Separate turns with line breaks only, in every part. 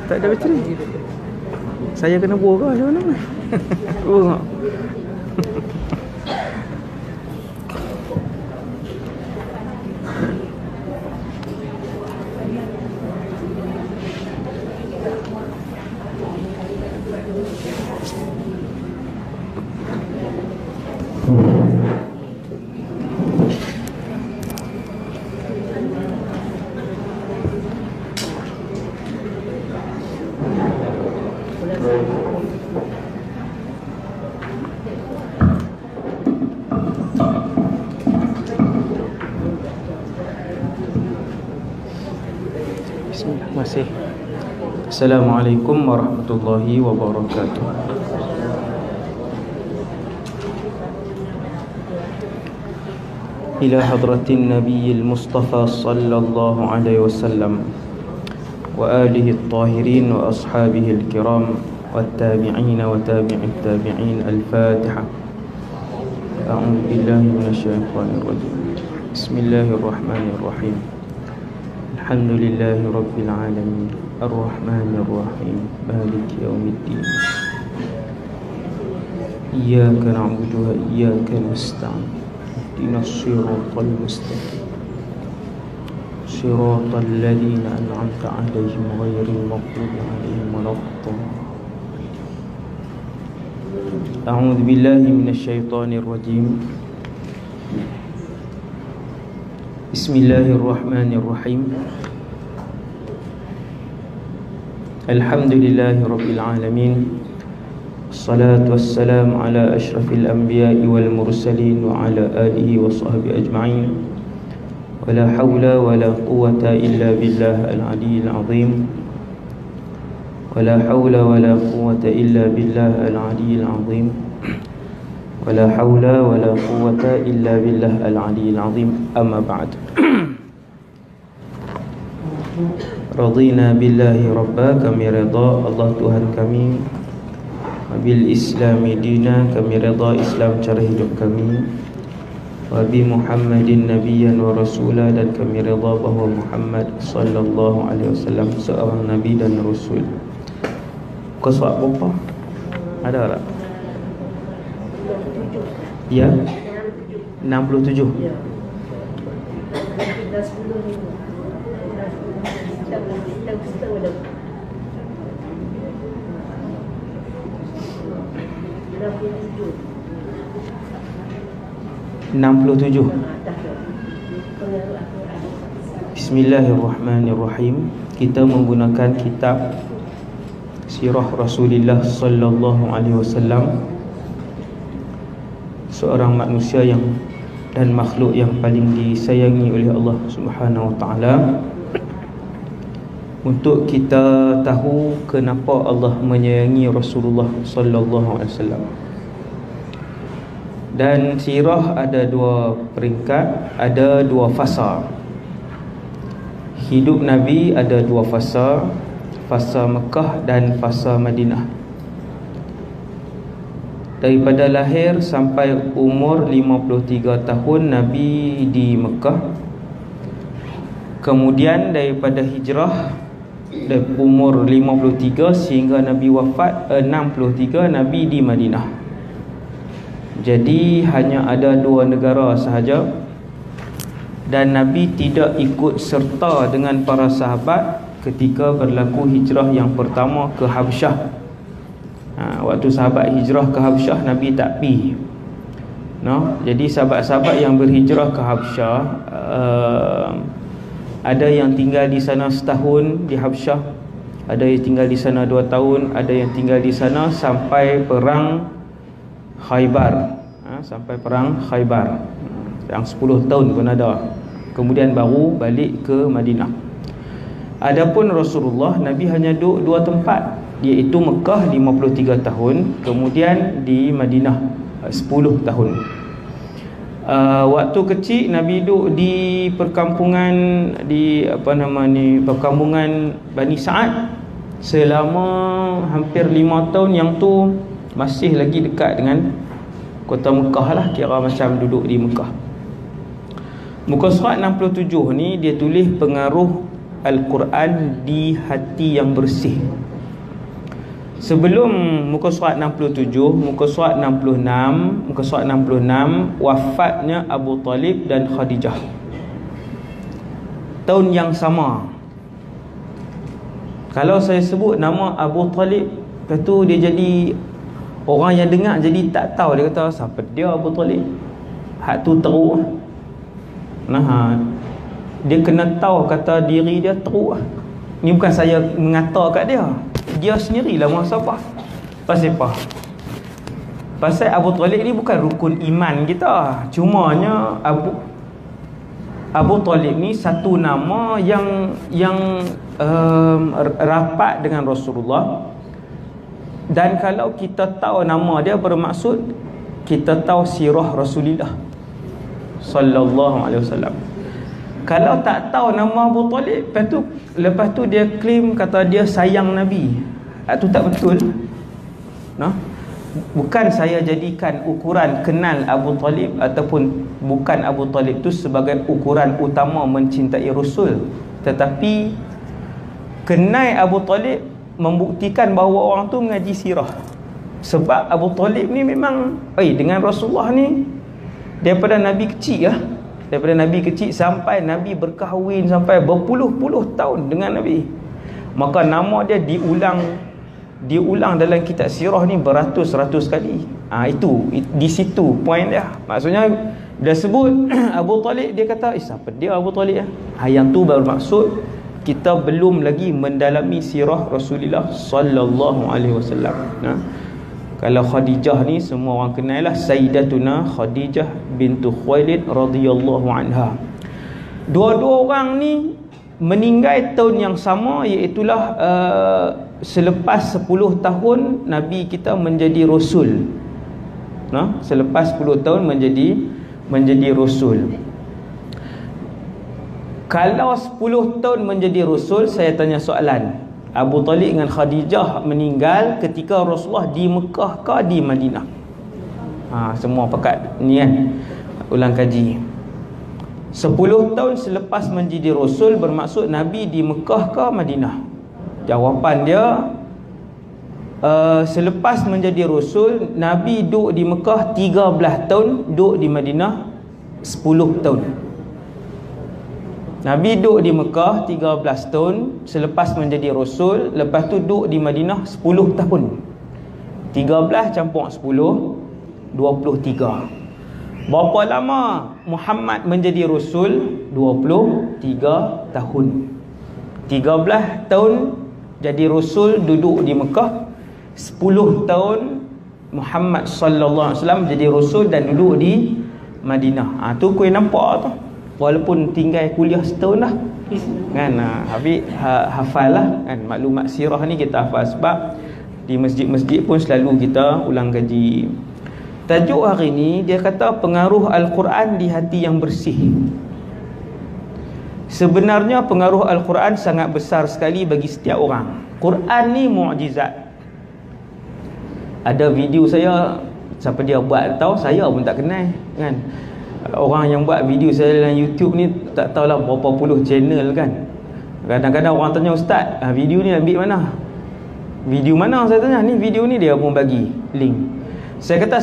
Tak ada bateri. Saya kena buang ke macam mana? Buang. Masih. Assalamualaikum warahmatullahi wabarakatuh. Ila hadratin nabiyil mustafa sallallahu alaihi wasallam wa alihi at-tahirin wa ashabihi al-kiram wat-tabi'in wa tabi'it tabi'in. Al-Fatihah. A'udzu billahi minasyaitonir rajim. Bismillahirrahmanirrahim. Alhamdulillahi rabbil alamin. Ar-Rahmanir Rahim. Maliki yaumiddin. Iyyaka na'budu wa iyyaka nasta'in. Ihdinas siratal mustaqim. Siratal ladzina an'amta 'alaihim ghairil maghdubi 'alaihim waladdallin. A'udzu billahi minasyaitonir rajim. Bismillahirrahmanirrahim. Alhamdulillahi rabbil alamin. Assalatu wassalamu ala asyrafil anbiya'i wal mursalin wa ala alihi wa sahbihi ajma'in. Wa la hawla wa la quwwata illa billah al-'aliyyil 'azim. Wa la hawla wa la quwwata illa billah al-'aliyyil 'azim. ولا حول ولا قوة إلا بالله العلي العظيم. أما بعد. رضينا بالله ربا, kami reda Allah Tuhan kami, bil Islam dina, kami reda Islam cara hidup kami, wa bi Muhammadin nabiyyan wa rasula, dan kami reda bahawa Muhammad sallallahu alaihi wasallam seorang nabi dan rasul. Kau surat berapa? Ada tak? Ya, 67. Bismillahirrahmanirrahim. Kita menggunakan kitab Sirah Rasulullah sallallahu alaihi wasallam, seorang manusia yang dan makhluk yang paling disayangi oleh Allah Subhanahu wa taala, untuk kita tahu kenapa Allah menyayangi Rasulullah sallallahu alaihi wasallam. Dan sirah ada dua peringkat, ada dua fasa. Hidup Nabi ada dua fasa, fasa Mekah dan fasa Madinah. Daripada lahir sampai umur 53 tahun Nabi di Mekah. Kemudian daripada hijrah dari umur 53 sehingga Nabi wafat 63, Nabi di Madinah. Jadi hanya ada dua negara sahaja. Dan Nabi tidak ikut serta dengan para sahabat ketika berlaku hijrah yang pertama ke Habsyah. Waktu sahabat hijrah ke Habsyah, Nabi tak pergi. Jadi sahabat-sahabat yang berhijrah ke Habsyah, ada yang tinggal di sana setahun di Habsyah, ada yang tinggal di sana 2 tahun, ada yang tinggal di sana sampai perang Khaybar. Sampai perang Khaybar, yang 10 tahun pun ada. Kemudian baru balik ke Madinah. Adapun Rasulullah, Nabi hanya duduk 2 tempat, iaitu Mekah 53 tahun, kemudian di Madinah 10 tahun. Waktu kecil Nabi duduk di perkampungan, di perkampungan Bani Sa'ad selama hampir 5 tahun. Yang tu masih lagi dekat dengan kota Mekah lah, kira macam duduk di Mekah. Muka surat 67 ni dia tulis pengaruh Al-Quran di hati yang bersih. Sebelum muka surat 67, muka surat 66 wafatnya Abu Talib dan Khadijah. Tahun yang sama. Kalau saya sebut nama Abu Talib, lepas tu dia jadi, orang yang dengar jadi tak tahu. Dia kata, siapa dia Abu Talib? Hak tu teruk. Nah, dia kena tahu kata diri dia teruk. Ni bukan saya mengata kat dia, dia sendirilah muhasabah. Pasal apa? Pasal Abu Talib ni bukan rukun iman kita. Cumanya Abu Talib ni satu nama yang rapat dengan Rasulullah. Dan kalau kita tahu nama dia, bermaksud kita tahu sirah Rasulullah sallallahu alaihi wasallam. Kalau tak tahu nama Abu Talib, lepas tu dia claim kata dia sayang Nabi, itu tak betul. Nah, bukan saya jadikan ukuran kenal Abu Talib ataupun bukan Abu Talib tu sebagai ukuran utama mencintai Rasul, tetapi kenal Abu Talib membuktikan bahawa orang tu mengaji sirah. Sebab Abu Talib ni memang dengan Rasulullah ni daripada Nabi kecil lah. Daripada Nabi kecil sampai Nabi berkahwin, sampai berpuluh-puluh tahun dengan Nabi. Maka nama dia diulang dalam kitab sirah ni beratus-ratus kali. Itu di situ point dia. Maksudnya bila sebut Abu Talib, dia kata siapa dia Abu Talib? Yang tu baru maksud kita belum lagi mendalami sirah Rasulullah sallallahu alaihi wasallam. Kalau Khadijah ni semua orang kenal lah, Sayyidatuna Khadijah bintu Khuwailid radhiyallahu anha. Dua-dua orang ni meninggal tahun yang sama, iaitulah selepas 10 tahun Nabi kita menjadi Rasul. Selepas 10 tahun menjadi Rasul. Kalau 10 tahun menjadi Rasul, saya tanya soalan, Abu Talib dengan Khadijah meninggal ketika Rasulullah di Mekah ke di Madinah? Semua pakat ni kan, ulang kaji. 10 tahun selepas menjadi Rasul bermaksud Nabi di Mekah ke Madinah? Jawapan dia, selepas menjadi Rasul, Nabi duduk di Mekah 13 tahun, duduk di Madinah 10 tahun. Nabi duduk di Mekah 13 tahun selepas menjadi Rasul, lepas tu duduk di Madinah 10 tahun. 13 campur 10, 23. Berapa lama Muhammad menjadi Rasul? 23 tahun. 13 tahun jadi Rasul, duduk di Mekah. 10 tahun Muhammad sallallahu alaihi wasallam jadi Rasul dan duduk di Madinah. Tu kau nampak tu. Walaupun tinggal kuliah setahun lah kan, habis hafal lah kan. Maklumat sirah ni kita hafal sebab di masjid-masjid pun selalu kita ulang kaji. Tajuk hari ni dia kata pengaruh Al-Quran di hati yang bersih. Sebenarnya pengaruh Al-Quran sangat besar sekali bagi setiap orang. Quran ni mukjizat. Ada video saya, siapa dia buat tahu, saya pun tak kenal kan. Orang yang buat video saya dalam YouTube ni tak tahulah berapa puluh channel kan. Kadang-kadang orang tanya, Ustaz, video ni ambil mana? Video mana? Saya tanya, ni video ni dia pun bagi link. Saya kata,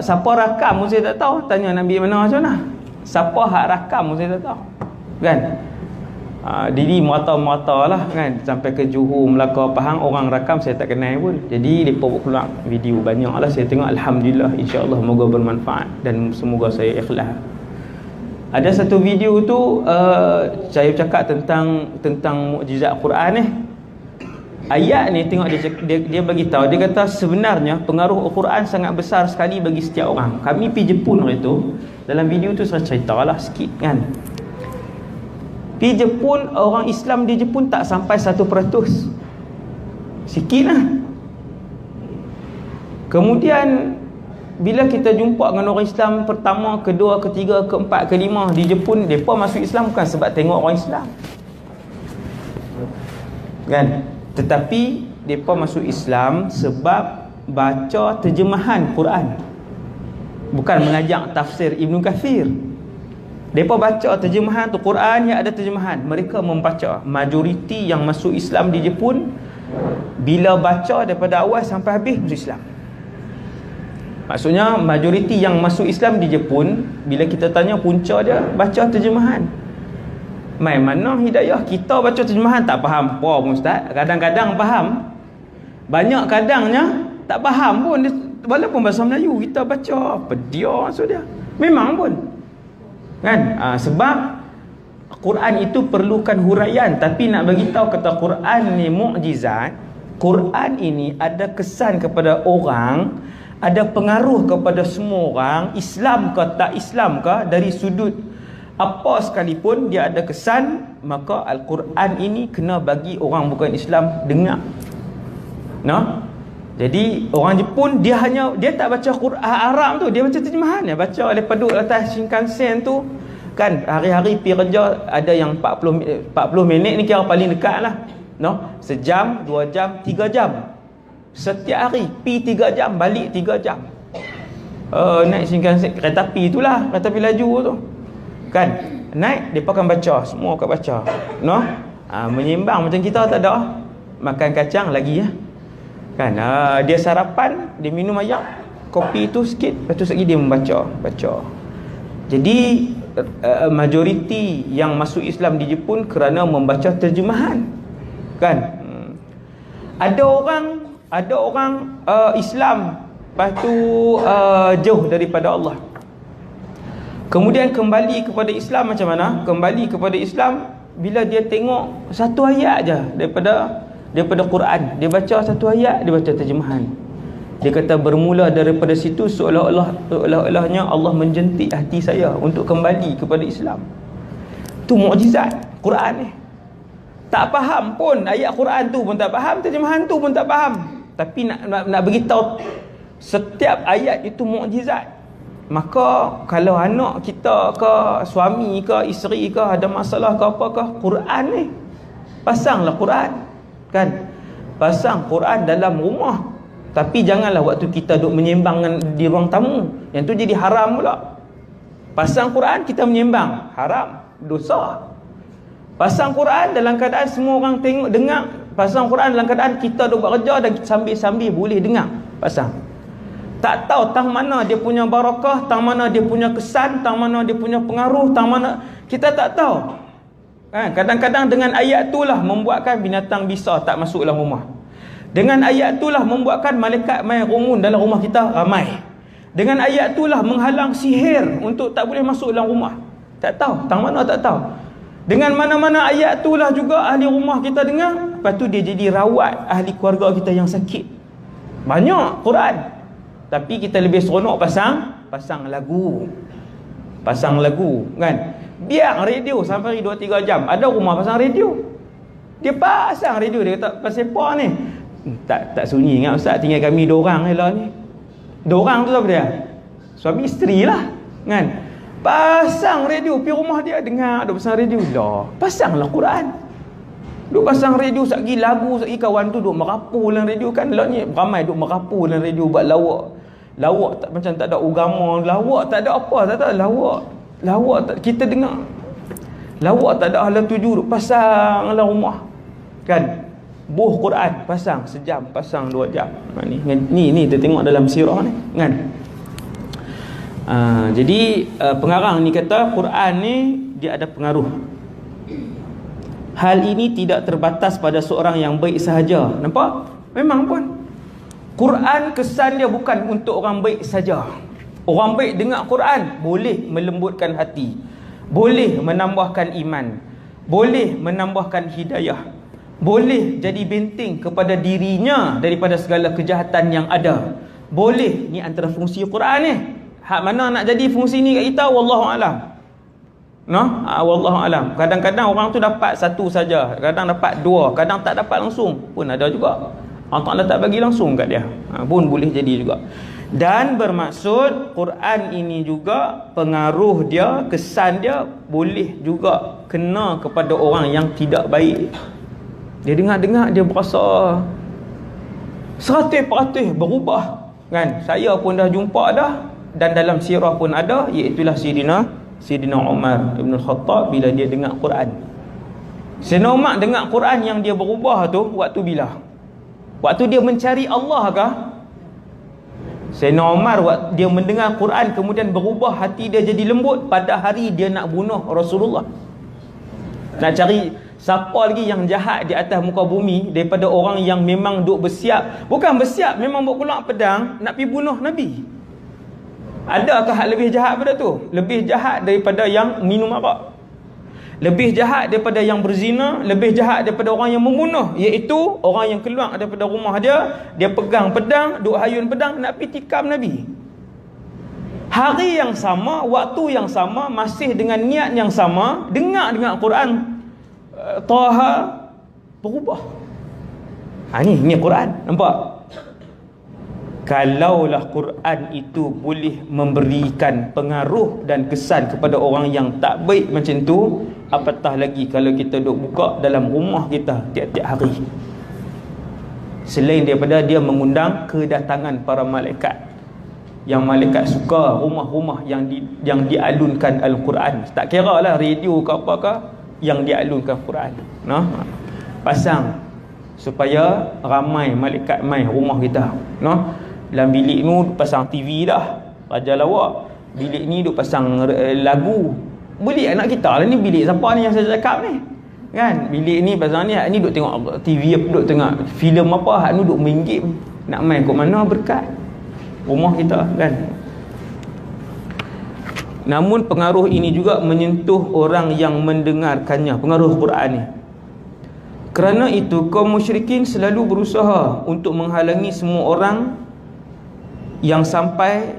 siapa rakam pun saya tak tahu. Tanya nak ambil mana macam mana? Siapa hak rakam pun saya tak tahu kan. Diri mata-mata lah kan, sampai ke Johor, Melaka, Pahang, orang rakam saya tak kenal pun. Jadi mereka buat keluar video banyak lah. Saya tengok, Alhamdulillah, insyaAllah moga bermanfaat dan semoga saya ikhlas. Ada satu video tu saya cakap tentang mukjizat Quran ni. Ayat ni tengok dia bagi tahu, dia kata sebenarnya pengaruh Al-Quran sangat besar sekali bagi setiap orang. Kami pergi Jepun hari tu, dalam video tu saya ceritalah sikit kan. Di Jepun, orang Islam di Jepun tak sampai 1%. Sikit lah. Kemudian bila kita jumpa dengan orang Islam pertama, kedua, ketiga, keempat, kelima di Jepun, mereka masuk Islam bukan sebab tengok orang Islam kan, tetapi mereka masuk Islam sebab baca terjemahan Quran, bukan mengajak tafsir Ibn Kathir. Mereka baca terjemahan tu, Quran yang ada terjemahan, mereka membaca. Majoriti yang masuk Islam di Jepun, bila baca daripada awal sampai habis masuk Islam. Maksudnya majoriti yang masuk Islam di Jepun, bila kita tanya punca dia, baca terjemahan. Mai mana hidayah? Kita baca terjemahan tak faham apa pun ustaz. Kadang-kadang faham, banyak kadangnya tak faham pun. Walaupun bahasa Melayu kita baca, apa dia maksud dia? Memang pun kan, sebab Quran itu perlukan huraian. Tapi nak bagi tahu kata Quran ni mukjizat, Quran ini ada kesan kepada orang, ada pengaruh kepada semua orang, Islam ke tak Islam ke, dari sudut apa sekalipun dia ada kesan, maka Al-Quran ini kena bagi orang bukan Islam dengar. Nah, jadi orang Jepun dia tak baca Quran Arab tu, dia baca terjemahan. Dia baca lepas duduk atas Shinkansen tu kan, hari-hari pergi kerja ada yang 40 minit ni kira paling dekat lah, no? Sejam, 2 jam, 3 jam setiap hari, pi 3 jam, balik 3 jam. Naik Shinkansen, kereta api itulah, kereta api laju tu kan, naik depa akan baca, semua akan baca, no? Menyimbang macam kita tak ada, makan kacang lagi ya kan, dia sarapan, dia minum air, kopi tu sikit, lepas tu lagi dia membaca. Jadi majoriti yang masuk Islam di Jepun kerana membaca terjemahan kan. Ada orang Islam, lepas tu jauh daripada Allah, kemudian kembali kepada Islam. Macam mana kembali kepada Islam? Bila dia tengok satu ayat aja daripada Quran, dia baca satu ayat, dia baca terjemahan. Dia kata bermula daripada situ seolah-olahnya Allah menjentik hati saya untuk kembali kepada Islam. Tu mukjizat Quran ni. Tak faham pun ayat Quran tu pun tak faham, terjemahan tu pun tak faham, tapi nak beritahu setiap ayat itu mukjizat. Maka kalau anak kita ke, suami ke, isteri ke ada masalah ke apakah, Quran ni pasanglah Quran kan, pasang Quran dalam rumah. Tapi janganlah waktu kita duk menyembang di ruang tamu, yang tu jadi haram pula. Pasang Quran kita menyembang, haram, dosa. Pasang Quran dalam keadaan semua orang tengok, dengar. Pasang Quran dalam keadaan kita duk buat kerja dan sambil-sambil boleh dengar. Pasang. Tak tahu tang mana dia punya barakah, tang mana dia punya kesan, tang mana dia punya pengaruh, tang mana kita tak tahu. Kadang-kadang dengan ayat itulah membuatkan binatang bisa tak masuk dalam rumah. Dengan ayat itulah membuatkan malaikat main rumun dalam rumah kita ramai. Dengan ayat itulah menghalang sihir untuk tak boleh masuk dalam rumah. Tak tahu, tang mana tak tahu. Dengan mana-mana ayat itulah juga ahli rumah kita dengar, lepas tu dia jadi rawat ahli keluarga kita yang sakit. Banyak Quran. Tapi kita lebih seronok pasang lagu. Pasang lagu kan. Biar radio sampai 2-3 jam. Ada rumah pasang radio, dia pasang radio. Dia kata pasal apa ni? Tak sunyi ingat ustaz, tinggal kami 2 orang je lah ni. 2 orang tu apa dia? Suami isteri lah kan. Pasang radio, pergi rumah dia dengar, duk pasang radio lah. Pasanglah Quran. Duk pasang radio, sekali lagu, sekali kawan tu duk merapu dalam radio kan. Lah ni ramai duk merapu dalam radio buat lawak tak, macam tak ada agama, lawak tak ada apa, tak ada lawak tak, kita dengar lawak tak ada halal tuju, duk pasang dalam rumah kan. Buh Quran pasang sejam, pasang 2 jam. Ni kita tengok dalam sirah ni kan. Jadi pengarang ni kata Quran ni dia ada pengaruh. Hal ini tidak terbatas pada seorang yang baik sahaja. Nampak? Memang pun Quran kesan dia bukan untuk orang baik saja. Orang baik dengar Quran boleh melembutkan hati, boleh menambahkan iman, boleh menambahkan hidayah, boleh jadi benteng kepada dirinya daripada segala kejahatan yang ada. Boleh, ni antara fungsi Quran ni. Hak mana nak jadi fungsi ni kat kita, wallahu alam. No? Wallahu alam. Kadang-kadang orang tu dapat 1 saja, kadang dapat 2, kadang tak dapat langsung pun ada juga. Allah Ta'ala tak bagi langsung kat dia, pun boleh jadi juga. Dan bermaksud Quran ini juga pengaruh dia, kesan dia boleh juga kena kepada orang yang tidak baik. Dia dengar-dengar dia berasa 100% berubah kan. Saya pun dah jumpa dah, dan dalam sirah pun ada, iaitulah Sayyidina Umar Ibn Khattab bila dia dengar Quran. Sayyidina Umar dengar Quran yang dia berubah tu waktu bila? Waktu dia mencari Allah kah? Sayyidina Umar waktu dia mendengar Quran kemudian berubah, hati dia jadi lembut pada hari dia nak bunuh Rasulullah. Nak cari siapa lagi yang jahat di atas muka bumi daripada orang yang memang duk bersiap, bukan bersiap, memang bawa keluar pedang nak pergi bunuh Nabi. Adakah lebih jahat pada tu? Lebih jahat daripada yang minum arak, lebih jahat daripada yang berzina, lebih jahat daripada orang yang membunuh, iaitu orang yang keluar daripada rumah dia, dia pegang pedang, duk hayun pedang nak pergi tikam Nabi. Hari yang sama, waktu yang sama, masih dengan niat yang sama, dengar Quran Taha, berubah. Ni Quran, nampak? Kalaulah Quran itu boleh memberikan pengaruh dan kesan kepada orang yang tak baik macam tu, apatah lagi kalau kita duk buka dalam rumah kita tiap-tiap hari. Selain daripada dia mengundang kedatangan para malaikat, yang malaikat suka rumah-rumah yang dialunkan Al-Quran. Tak kira lah radio ke apakah yang dialunkan Quran. Pasang supaya ramai malaikat mai rumah kita. Dalam bilik ni pasang TV dah, raja lawak. Bilik ni duk pasang lagu. Bilik anak kita lah ni, bilik siapa ni yang saya cakap ni? Kan? Bilik ni pasang ni, hak ni duk tengok TV, duk tengok filem apa, hak ni duk main game. Nak main kat mana berkat rumah kita, kan? Namun pengaruh ini juga menyentuh orang yang mendengarkannya, pengaruh Quran ni. Kerana itu kaum musyrikin selalu berusaha untuk menghalangi semua orang yang sampai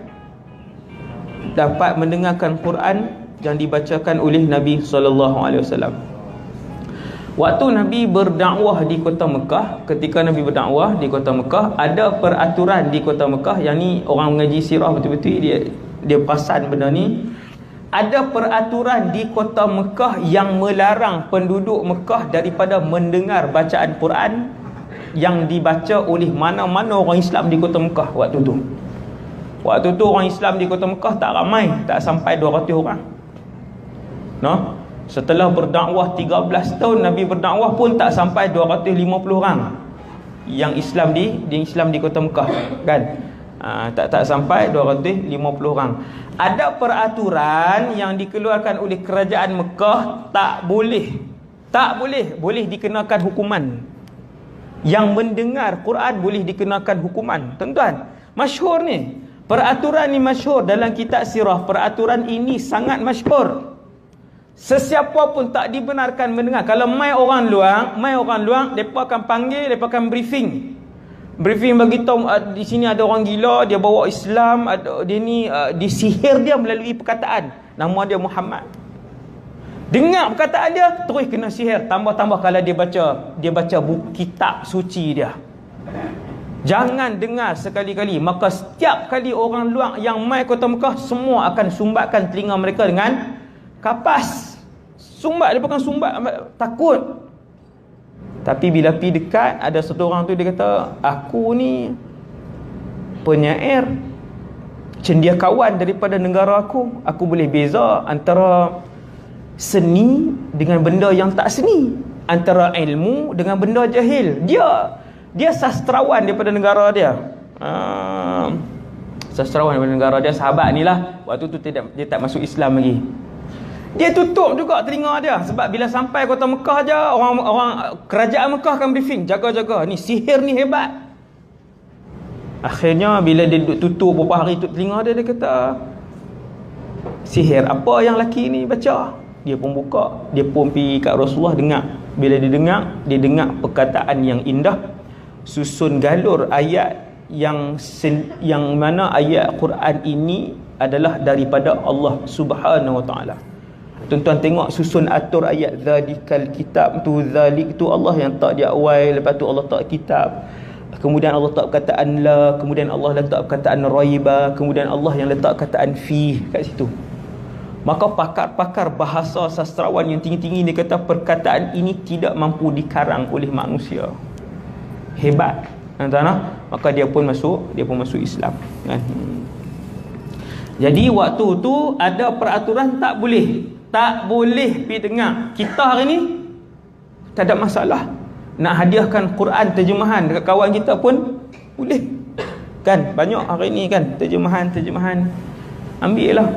dapat mendengarkan Quran yang dibacakan oleh Nabi SAW. Waktu Nabi berdakwah di kota Mekah, ketika Nabi berdakwah di kota Mekah, ada peraturan di kota Mekah, yang ni orang mengaji sirah betul-betul dia perasan benda ni. Ada peraturan di kota Mekah yang melarang penduduk Mekah daripada mendengar bacaan Quran yang dibaca oleh mana-mana orang Islam di kota Mekah waktu tu. Waktu tu orang Islam di kota Mekah tak ramai, tak sampai 200 orang. Setelah berdakwah 13 tahun Nabi berdakwah pun tak sampai 250 orang yang Islam di kota Mekah, kan? Tak sampai 250 orang. Ada peraturan yang dikeluarkan oleh kerajaan Mekah, tak boleh dikenakan hukuman. Yang mendengar Quran boleh dikenakan hukuman. Tuan-tuan, masyhur ni. Peraturan ni masyhur dalam kitab sirah. Peraturan ini sangat masyhur. Sesiapa pun tak dibenarkan mendengar. Kalau mai orang luar, mereka akan panggil, mereka akan briefing bagi tahu di sini ada orang gila, dia bawa Islam, dia ni disihir dia melalui perkataan. Nama dia Muhammad. Dengar perkataan dia, terus kena sihir. Tambah-tambah kalau dia baca buku kitab suci dia. Jangan dengar sekali-kali. Maka setiap kali orang luar yang mai kota Mekah, semua akan sumbatkan telinga mereka dengan kapas. Sumbat, dia bukan sumbat takut. Tapi bila pergi dekat, ada satu orang tu dia kata, aku ni penyair, cendekiawan daripada negara aku boleh beza antara seni dengan benda yang tak seni, antara ilmu dengan benda jahil. Dia sastrawan daripada negara dia. Sastrawan daripada negara dia, sahabat ni lah. Waktu tu dia tak masuk Islam lagi. Dia tutup juga telinga dia, sebab bila sampai kota Mekah je, orang kerajaan Mekah akan briefing, jaga-jaga, ni sihir ni hebat. Akhirnya bila dia tutup beberapa hari tutup telinga dia kata, sihir apa yang laki ni baca? Dia pun buka, dia pun pergi kat Rasulullah dengar. Bila dia dengar perkataan yang indah, susun galur ayat yang mana ayat Quran ini adalah daripada Allah Subhanahu Wa Taala. Tuan-tuan tengok susun atur ayat zalikal kitab tu, zalik tu Allah yang tak di awal, lepas tu Allah tak kitab, kemudian Allah tak perkataan la, kemudian Allah letak perkataan raiba, kemudian Allah yang letak perkataan fi kat situ. Maka pakar-pakar bahasa sastrawan yang tinggi-tinggi dia kata perkataan ini tidak mampu dikarang oleh manusia. Hebat. Tuan-tuan, maka dia pun masuk Islam, kan? Jadi waktu tu ada peraturan tak boleh pergi dengar. Kita hari ni tak ada masalah. Nak hadiahkan Quran terjemahan dekat kawan kita pun boleh. Kan banyak hari ni kan terjemahan ambil lah.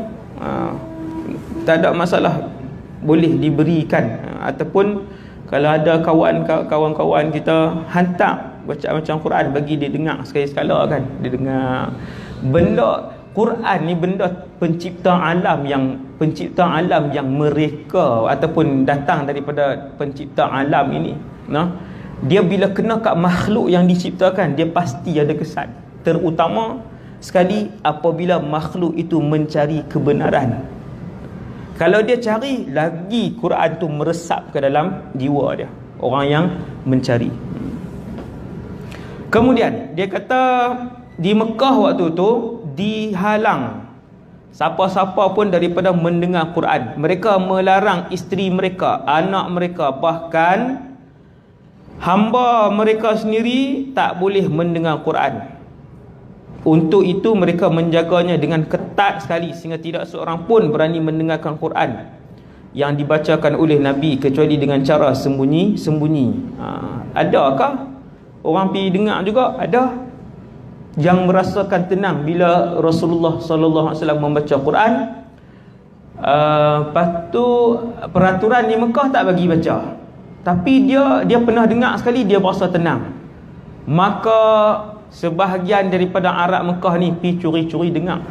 Tak ada masalah, boleh diberikan. Ataupun kalau ada kawan-kawan kita hantar bacaan Quran bagi dia dengar sekali-sekala kan. Dia dengar. Benda Quran ni benda pencipta alam yang mereka ataupun datang daripada pencipta alam ini. Dia bila kena kat makhluk yang diciptakan, dia pasti ada kesan. Terutama sekali apabila makhluk itu mencari kebenaran. Kalau dia cari, lagi Quran tu meresap ke dalam jiwa dia, orang yang mencari. Kemudian dia kata di Mekah waktu tu dihalang siapa-siapa pun daripada mendengar Quran. Mereka melarang isteri mereka, anak mereka, bahkan hamba mereka sendiri tak boleh mendengar Quran. Untuk itu mereka menjaganya dengan ketat sekali sehingga tidak seorang pun berani mendengarkan Quran yang dibacakan oleh Nabi kecuali dengan cara sembunyi-sembunyi. Adakah orang pergi dengar juga? Ada yang merasakan tenang bila Rasulullah sallallahu alaihi wasallam membaca Quran. Lepas tu peraturan di Mekah tak bagi baca, tapi dia pernah dengar sekali, dia berasa tenang. Maka sebahagian daripada Arab Mekah ni pergi curi-curi dengar,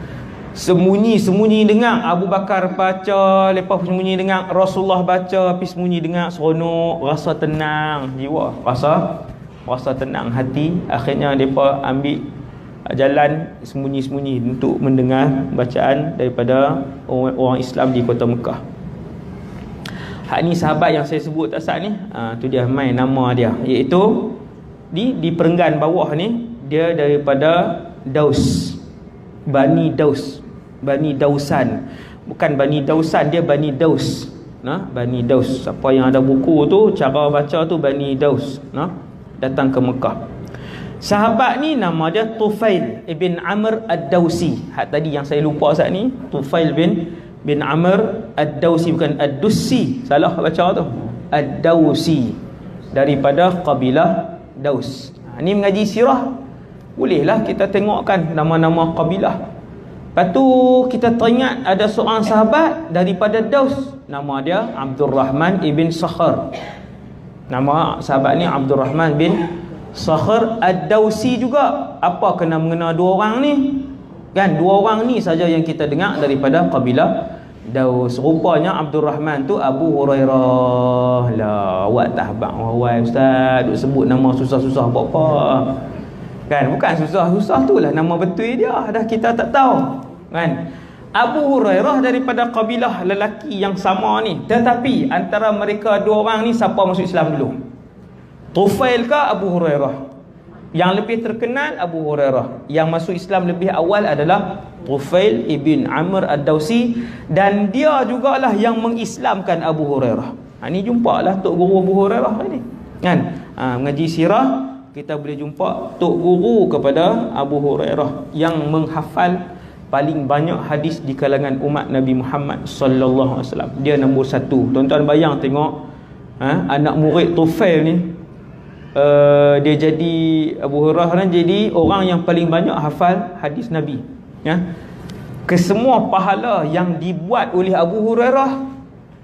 sembunyi-sembunyi dengar. Abu Bakar baca, lepas sembunyi dengar. Rasulullah baca, pergi sembunyi dengar. Seronok, rasa tenang jiwa, rasa tenang hati. Akhirnya mereka ambil jalan sembunyi-sembunyi untuk mendengar bacaan daripada orang Islam di kota Mekah. Hak ni sahabat yang saya sebut tak sat ni, tu dia main nama dia, iaitu di perenggan bawah ni, dia daripada Daus, Bani Dausan. Bukan Bani Dausan, dia Bani Daus. Bani Daus. Siapa yang ada buku tu, cara baca tu Bani Daus. Datang ke Mekah. Sahabat ni nama dia Tufail ibn Amr Ad-Dausi. Hak tadi yang saya lupa saat ni, Tufail bin Amr Ad-Dausi, bukan Ad-Dusi. Salah baca tu. Ad-Dausi, daripada kabilah Daus. Ni mengaji sirah, bolehlah kita tengokkan nama-nama kabilah. Lepas tu kita teringat ada seorang sahabat daripada Daus, nama dia Abdul Rahman ibn Sakhar. Nama sahabat ni Abdul Rahman bin Sakhar Ad-Dausi juga. Apa kena mengena dua orang ni? Kan dua orang ni saja yang kita dengar daripada kabilah Daus. Rupanya Abdul Rahman tu Abu Hurairah. Lah, awak tak habaq wahai ustaz duk sebut nama susah-susah apa-apa. Kan bukan susah-susah tu lah nama betul dia, dah kita tak tahu. Kan Abu Hurairah daripada kabilah lelaki yang sama ni. Tetapi antara mereka dua orang ni siapa masuk Islam dulu? Tufail ke Abu Hurairah? Yang lebih terkenal Abu Hurairah. Yang masuk Islam lebih awal adalah Tufail ibn Amr Ad-Dausi, dan dia jugalah yang mengislamkan Abu Hurairah. Ni jumpalah Tok Guru Abu Hurairah ni. Kan? Mengaji sirah kita boleh jumpa Tok Guru kepada Abu Hurairah yang menghafal paling banyak hadis di kalangan umat Nabi Muhammad sallallahu alaihi wasallam. Dia nombor 1. Tuan-tuan bayang tengok anak murid Tufail ni, dia jadi Abu Hurairah ni jadi orang yang paling banyak hafal hadis Nabi. Kesemua pahala yang dibuat oleh Abu Hurairah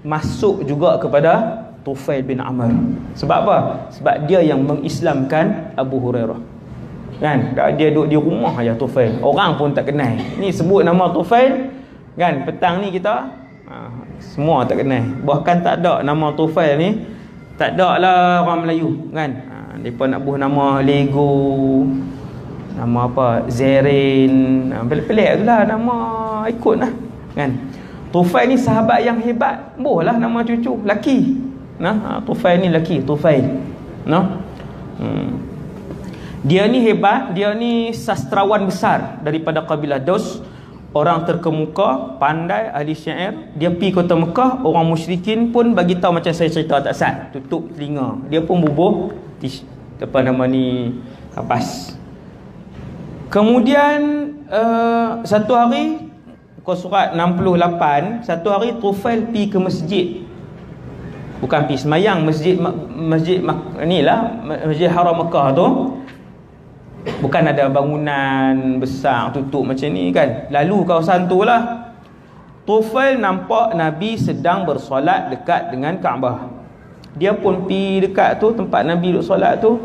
masuk juga kepada Tufail bin Amr. Sebab apa? Sebab dia yang mengislamkan Abu Hurairah. Kan? Dia duduk di rumah aja Tufail, orang pun tak kenal. Ni sebut nama Tufail, kan? Petang ni kita semua tak kenal. Bahkan tak ada nama Tufail ni, tak ada lah orang Melayu, kan? Mereka nak buh nama Lego, nama apa, Zerin, pelik-pelik tu lah nama, ikut lah, kan? Tufail ni sahabat yang hebat. Buh lah nama cucu laki. Tufail ni laki, Tufail. Dia ni hebat, dia ni sastrawan besar daripada kabilah Daus, orang terkemuka, pandai, ahli syair. Dia pergi kota Mekah, orang musyrikin pun bagi tahu macam saya cerita tak sat, tutup telinga. Dia pun bubuh apa nama ni, kapas. Kemudian satu hari muka surat 68, satu hari Tufail pi ke masjid. Bukan pi semayang, masjid inilah Masjid Haram Mekah tu. Bukan ada bangunan besar tutup macam ni kan. Lalu kawasan tu lah. Tufail nampak Nabi sedang bersolat dekat dengan Kaabah. Dia pun pi dekat tu, tempat Nabi duduk solat tu.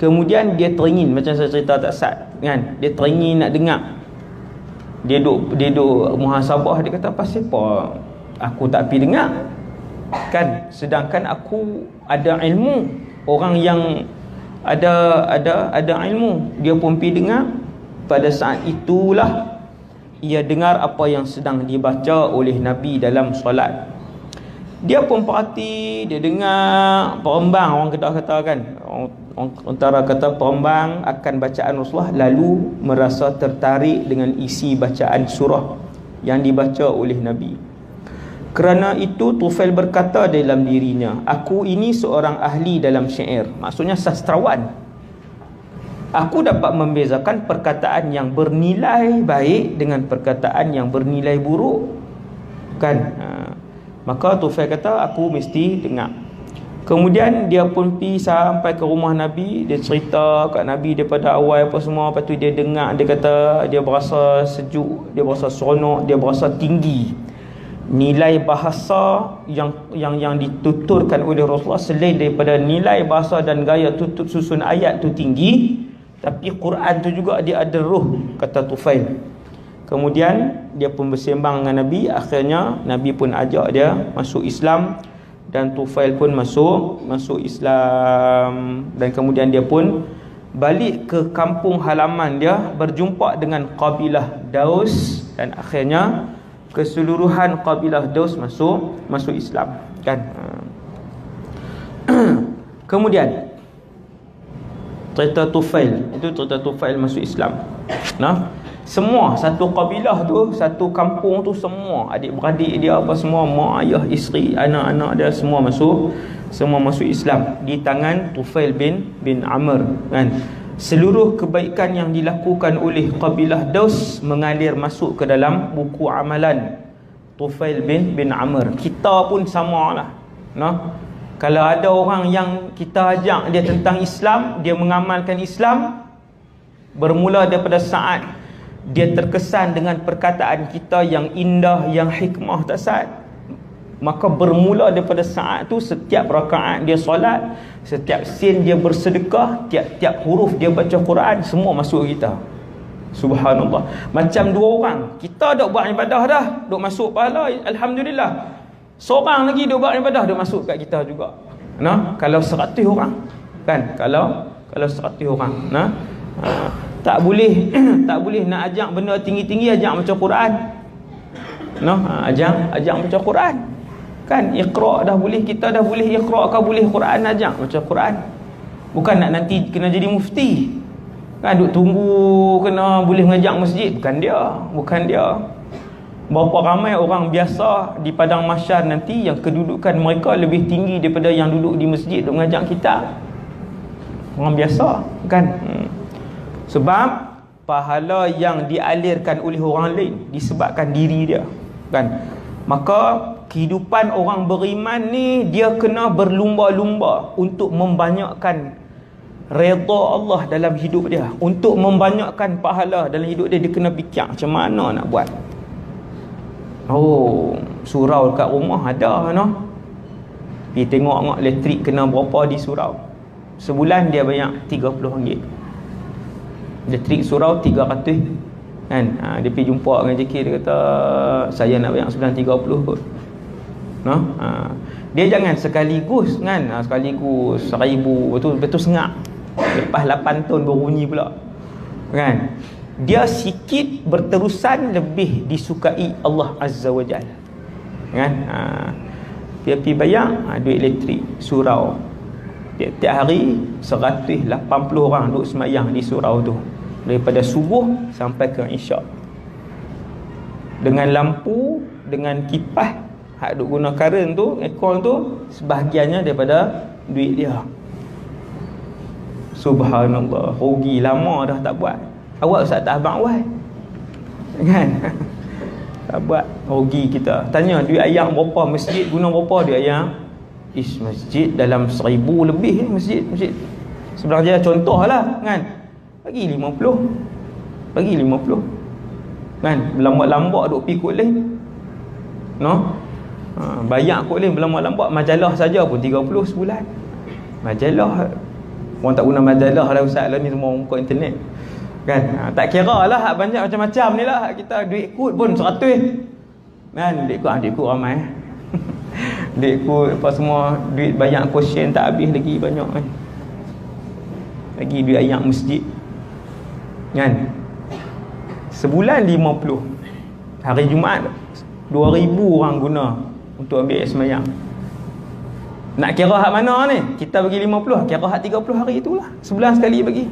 Kemudian dia teringin, macam saya cerita tak sat kan. Dia teringin nak dengar. Dia duduk muhasabah, dia kata pasal apa aku tak pi dengar kan, sedangkan aku ada ilmu. Orang yang ada ilmu, dia pun pi dengar. Pada saat itulah ia dengar apa yang sedang dibaca oleh Nabi dalam solat. Dia pun perhati, dia dengar perembang, orang Kedah kata kan, orang antara kata perembang akan bacaan Rasulullah, lalu merasa tertarik dengan isi bacaan surah yang dibaca oleh Nabi. Kerana itu Tufail berkata dalam dirinya, aku ini seorang ahli dalam syair, maksudnya sastrawan. Aku dapat membezakan perkataan yang bernilai baik dengan perkataan yang bernilai buruk kan. Maka Tufail kata aku mesti dengar. Kemudian dia pun pergi sampai ke rumah Nabi. Dia cerita kat Nabi daripada awal apa semua. Lepas tu dia dengar, dia kata dia berasa sejuk, dia berasa seronok, dia berasa tinggi. Nilai bahasa yang dituturkan oleh Rasulullah, selain daripada nilai bahasa dan gaya tutur susun ayat tu tinggi, tapi Quran tu juga dia ada ruh, kata Tufail. Kemudian dia pun bersembang dengan Nabi. Akhirnya Nabi pun ajak dia masuk Islam, dan Tufail pun masuk Islam. Dan kemudian dia pun balik ke kampung halaman dia, berjumpa dengan kabilah Daus, dan akhirnya keseluruhan kabilah Daus masuk Islam kan. Kemudian cerita Tufail, itu cerita Tufail masuk Islam. Nah, semua satu kabilah tu, satu kampung tu, semua adik-beradik dia apa semua, mak, ayah, isteri, anak-anak dia semua masuk Islam di tangan Tufail bin Amr kan. Seluruh kebaikan yang dilakukan oleh kabilah Daus mengalir masuk ke dalam buku amalan Tufail bin Amr. Kita pun samalah. Nah, kalau ada orang yang kita ajak dia tentang Islam, dia mengamalkan Islam, bermula daripada saat dia terkesan dengan perkataan kita yang indah, yang hikmah tak sat, maka bermula daripada saat tu, setiap rakaat dia solat, setiap sen dia bersedekah, tiap-tiap huruf dia baca Quran, semua masuk kita. Subhanallah. Macam dua orang, kita duk buat ibadah dah, duk masuk pahala, alhamdulillah. Seorang lagi duk buat ibadah, duk masuk kat kita juga. Nah, kalau 100 orang kan, kalau 100 orang, nah, tak boleh nak ajak benda tinggi-tinggi, ajak baca Quran. Noh, ajak baca Quran. Kan Iqra dah boleh, kita dah boleh Iqra, kau boleh Quran, ajak baca Quran. Bukan nak nanti kena jadi mufti. Kan duk tunggu kena boleh mengajak masjid, bukan dia. Berapa ramai orang biasa di padang mahsyar nanti yang kedudukan mereka lebih tinggi daripada yang duduk di masjid duk mengajak kita. Orang biasa kan. Sebab pahala yang dialirkan oleh orang lain disebabkan diri dia kan. Maka kehidupan orang beriman ni, dia kena berlumba-lumba untuk membanyakkan redha Allah dalam hidup dia, untuk membanyakkan pahala dalam hidup dia. Dia kena fikir macam mana nak buat. Oh, surau kat rumah ada noh. Pergi tengok elektrik kena berapa di surau. Sebulan dia bayar RM30. Elektrik surau 300 kan. Dia pergi jumpa dengan JK, dia kata saya nak bayar sebulan 30 kot. Nah, dia jangan sekaligus kan, sekaligus 1000 betul sengak. Lepas 8 tahun berbunyi pula kan. Dia sikit berterusan lebih disukai Allah Azza wa Jalla kan. Dia pergi bayar duit elektrik surau. Tiap-tiap hari 180 orang duduk semayang di surau tu, daripada subuh sampai ke isyak, dengan lampu, dengan kipas hak duk guna karen tu, aircon tu, sebahagiannya daripada duit dia. Subhanallah, rugi lama dah tak buat. Awak Ustaz tak abang awal kan. tak buat, rugi kita. Tanya duit ayam berapa, masjid guna berapa duit ayam? Masjid dalam 1000 lebih masjid sebelah je contoh lah kan, bagi 50 kan, lambat-lambat duk pergi kot lain no, bayar kot lain berlambat-lambat. Majalah saja pun 30 sebulan. Majalah orang tak guna majalah lah ustaz lah ni, semua muka internet kan. Tak kira lah banyak macam-macam ni lah, kita duit kut pun 100 kan, duit kut ramai duit kut apa semua, duit banyak question tak habis lagi banyak kan, lagi duit ayam masjid kan. Sebulan 50, hari Jumaat 2000 orang guna untuk ambil semayang. Nak kira hak mana ni? Kita bagi 50, kira hak 30 hari itulah, sebulan sekali bagi.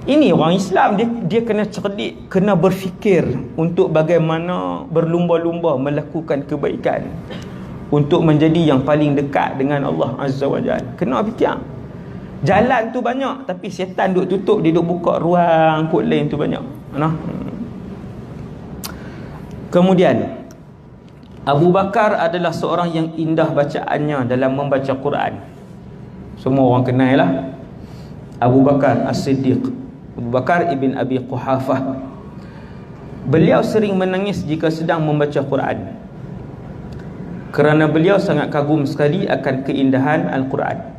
Ini orang Islam, dia kena cerdik, kena berfikir untuk bagaimana berlumba-lumba melakukan kebaikan untuk menjadi yang paling dekat dengan Allah Azza wa Jalla. Kena fikir. Jalan tu banyak, tapi syaitan duk tutup, dia duk buka ruang kot lain tu banyak. Kemudian Abu Bakar adalah seorang yang indah bacaannya dalam membaca Quran. Semua orang kenal lah Abu Bakar As-Siddiq, Abu Bakar ibn Abi Quhafah. Beliau sering menangis jika sedang membaca Quran, kerana beliau sangat kagum sekali akan keindahan Al-Quran.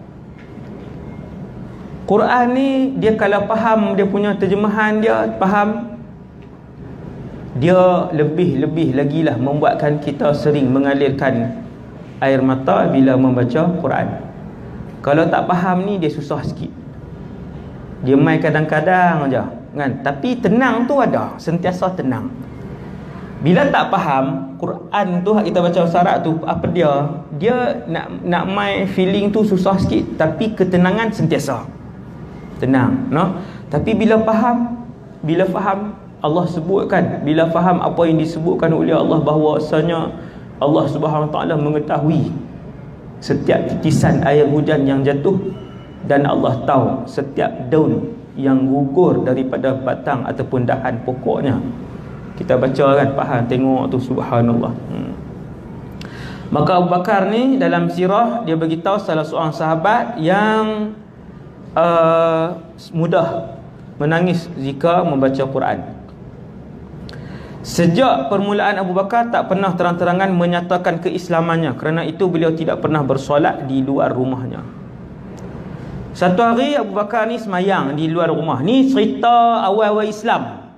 Quran ni dia kalau faham, dia punya terjemahan dia faham, dia lebih lagi lah membuatkan kita sering mengalirkan air mata bila membaca Quran. Kalau tak faham ni dia susah sikit, dia main kadang-kadang aja kan, tapi tenang tu ada, sentiasa tenang. Bila tak faham Quran tu, kita baca syarat tu apa dia nak main feeling tu susah sikit, tapi ketenangan sentiasa tenang no. Tapi bila faham Allah sebutkan, bila faham apa yang disebutkan oleh Allah, bahawasanya Allah Subhanahu Wa Taala mengetahui setiap titisan air hujan yang jatuh, dan Allah tahu setiap daun yang gugur daripada batang ataupun dahan pokoknya. Kita baca kan, faham, tengok tu, subhanallah. Maka Abu Bakar ni dalam sirah dia beritahu salah seorang sahabat yang mudah menangis jika membaca Quran. Sejak permulaan Abu Bakar tak pernah terang-terangan menyatakan keislamannya, kerana itu beliau tidak pernah bersolat di luar rumahnya. Satu hari Abu Bakar ni semayang di luar rumah. Ni cerita awal-awal Islam,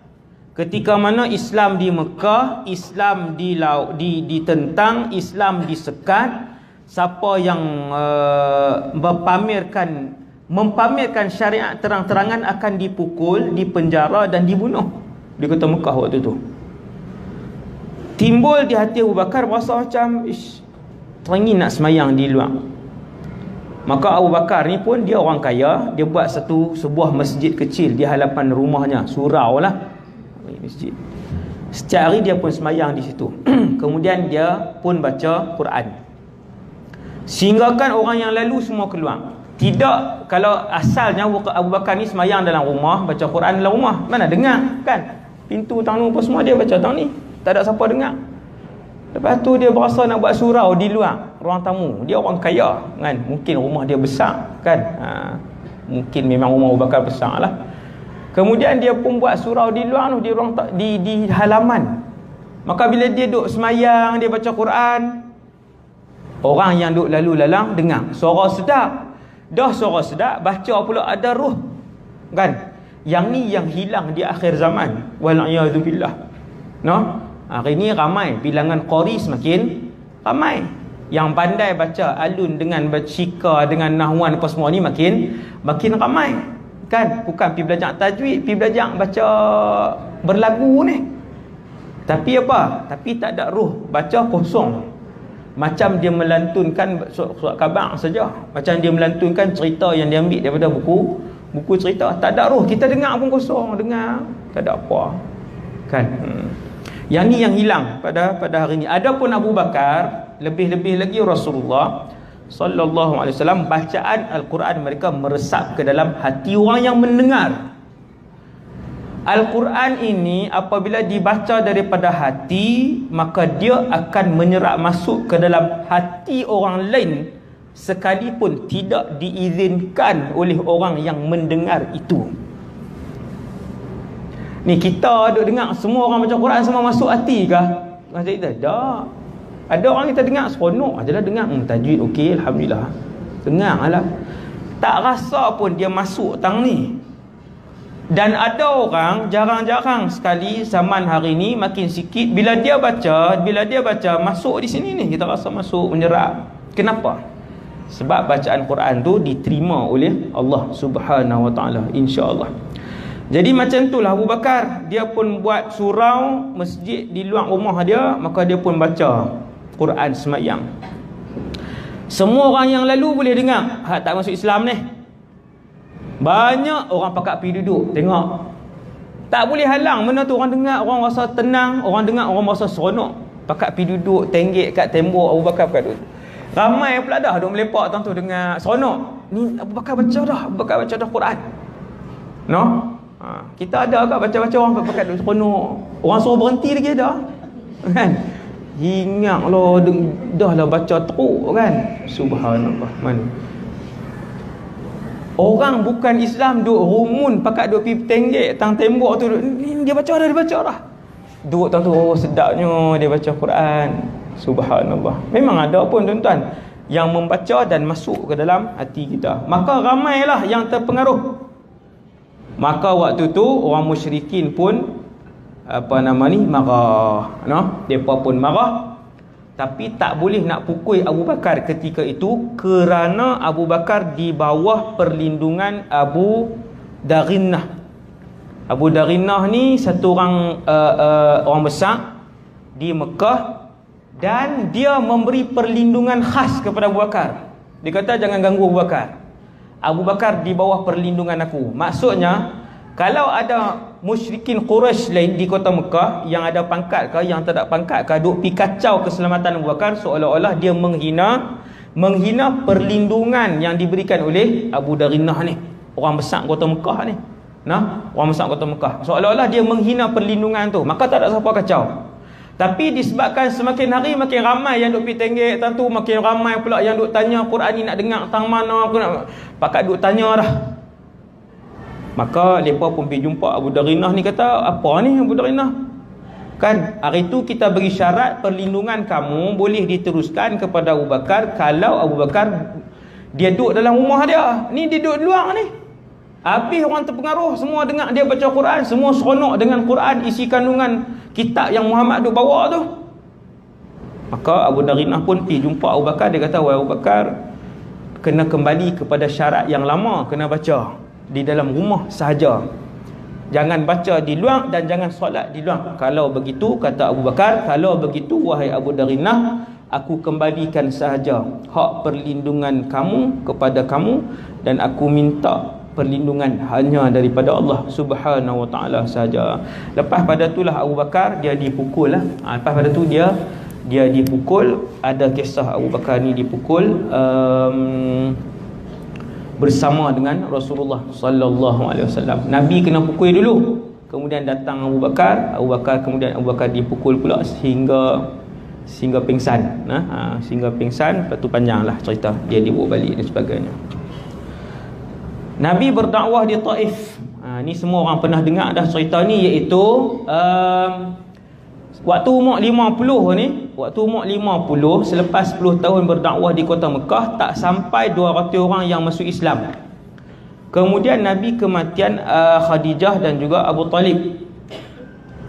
ketika mana Islam di Mekah, Islam ditentang, Islam disekat. Siapa yang mempamerkan syariat terang-terangan akan dipukul, dipenjara dan dibunuh di kota Mekah waktu tu. Timbul di hati Abu Bakar rasa macam teringin nak semayang di luar. Maka Abu Bakar ni pun dia orang kaya, dia buat sebuah masjid kecil di hadapan rumahnya, surau lah masjid. Setiap hari dia pun semayang di situ. Kemudian dia pun baca Quran, sehinggakan orang yang lalu semua keluar. Tidak, kalau asalnya Abu Bakar ni semayang dalam rumah, baca Quran dalam rumah, mana dengar kan, pintu tanggung apa semua dia baca tang ni, tak ada siapa dengar. Lepas tu dia berasa nak buat surau di luar, ruang tamu. Dia orang kaya kan, mungkin rumah dia besar kan, mungkin memang rumah Abu Bakar besar lah. Kemudian dia pun buat surau di luar tu, di halaman. Maka bila dia duduk semayang, dia baca Quran, orang yang duduk lalu lalang dengar suara sedap. Dah suara sedap, baca pula ada ruh kan. Yang ni yang hilang di akhir zaman, wal'iyadzubillah no. Hari ni ramai, bilangan qari semakin ramai. Yang pandai baca alun dengan bercika, dengan nahwan apa semua ni makin ramai kan. Bukan pergi belajar tajwid, pergi belajar baca berlagu ni. Tapi apa? Tapi tak ada ruh, baca kosong. Macam dia melantunkan surat khabar saja, macam dia melantunkan cerita yang dia ambil daripada buku cerita. Tak ada ruh, kita dengar pun kosong, dengar tak ada apa kan. Yang ni yang hilang pada hari ni. Adapun Abu Bakar, lebih-lebih lagi Rasulullah sallallahu alaihi wasallam, bacaan Al-Quran mereka meresap ke dalam hati orang yang mendengar. Al-Quran ini apabila dibaca daripada hati, maka dia akan menyerap masuk ke dalam hati orang lain sekalipun tidak diizinkan oleh orang yang mendengar itu. Ni kita duk dengar semua orang baca Quran semua masuk hati kah? Macam kita tak. Ada orang kita dengar seronok ajalah dengar, tajwid okey, alhamdulillah. Dengar lah. Tak rasa pun dia masuk tang ni. Dan ada orang jarang-jarang sekali zaman hari ni makin sikit bila dia baca masuk di sini ni, kita rasa masuk menyerap. Kenapa? Sebab bacaan Quran tu diterima oleh Allah Subhanahu Wa Taala, insya-Allah. Jadi macam itulah Abu Bakar, dia pun buat surau masjid di luar rumah dia, maka dia pun baca Quran semayang. Semua orang yang lalu boleh dengar, hak tak masuk Islam ni. Banyak orang pakak pergi duduk tengok. Tak boleh halang benda tu, orang dengar, orang rasa tenang, orang dengar, orang rasa seronok. Pakak pergi duduk tenggek kat tembok Abu Bakar pakak duduk. Ramai pula dah duk melepak tang tu dengar seronok. Ni Abu Bakar baca dah, Abu Bakar baca dah Quran. No? Kita ada kat baca-baca orang pakak duduk seronok. Orang suruh berhenti lagi dah. Kan? Hingat lah, dah lah baca teruk kan. Subhanallah. Mana? Orang bukan Islam duk rumun pakak duk pergi tenggek tang tembok tu, dia baca dah. Duduk tang tu, oh sedapnya dia baca Quran. Subhanallah. Memang ada pun tuan-tuan yang membaca dan masuk ke dalam hati kita. Maka ramailah yang terpengaruh. Maka waktu tu orang musyrikin pun marah, depa pun marah. Tapi tak boleh nak pukul Abu Bakar ketika itu kerana Abu Bakar di bawah perlindungan Abu Daghinnah. Abu Daghinnah ni satu orang orang besar di Mekah, dan dia memberi perlindungan khas kepada Abu Bakar. Dia kata jangan ganggu Abu Bakar. Abu Bakar di bawah perlindungan aku. Maksudnya kalau ada musyrikin Quraisy lain di kota Mekah yang ada pangkat ke, yang tak ada pangkat ke, duk pi kacau keselamatan Abu Bakar, seolah-olah dia menghina perlindungan yang diberikan oleh Abu Daghinnah ni, orang besar kota Mekah ni. Orang besar kota Mekah. Seolah-olah dia menghina perlindungan tu, maka tak ada siapa kacau. Tapi disebabkan semakin hari makin ramai yang duk pi tenggek tentu, makin ramai pula yang duk tanya Quran ni nak dengar tang mana, aku nak pakat duk tanya dah. Maka mereka pun pergi jumpa Abu Daghinnah ni, kata, apa ni Abu Daghinnah? Kan hari tu kita beri syarat perlindungan kamu boleh diteruskan kepada Abu Bakar kalau Abu Bakar dia duduk dalam rumah dia. Ni dia duduk luar ni. Habis orang terpengaruh, semua dengar dia baca Quran, semua seronok dengan Quran, isi kandungan kitab yang Muhammad duk bawa tu. Maka Abu Daghinnah pun pergi jumpa Abu Bakar, dia kata, wahai Abu Bakar, kena kembali kepada syarat yang lama, kena baca di dalam rumah sahaja. Jangan baca di luar dan jangan solat di luar. Kalau begitu, kata Abu Bakar, kalau begitu wahai Abu Daghinnah, aku kembalikan sahaja hak perlindungan kamu kepada kamu, dan aku minta perlindungan hanya daripada Allah Subhanahu Wa Taala sahaja. Lepas pada itulah Abu Bakar dia dipukul lah. Lepas pada tu dia dipukul. Ada kisah Abu Bakar ni dipukul bersama dengan Rasulullah sallallahu alaihi wasallam. Nabi kena pukul dulu, kemudian datang Abu Bakar, kemudian Abu Bakar dipukul pula sehingga pingsan. Sehingga pingsan. Lepas tu panjanglah cerita, dia dibawa balik dan sebagainya. Nabi berdakwah di Taif. Ni semua orang pernah dengar dah cerita ni, iaitu waktu umur 50 selepas 10 tahun berdakwah di kota Mekah, tak sampai 200 orang yang masuk Islam. Kemudian Nabi kematian Khadijah dan juga Abu Talib.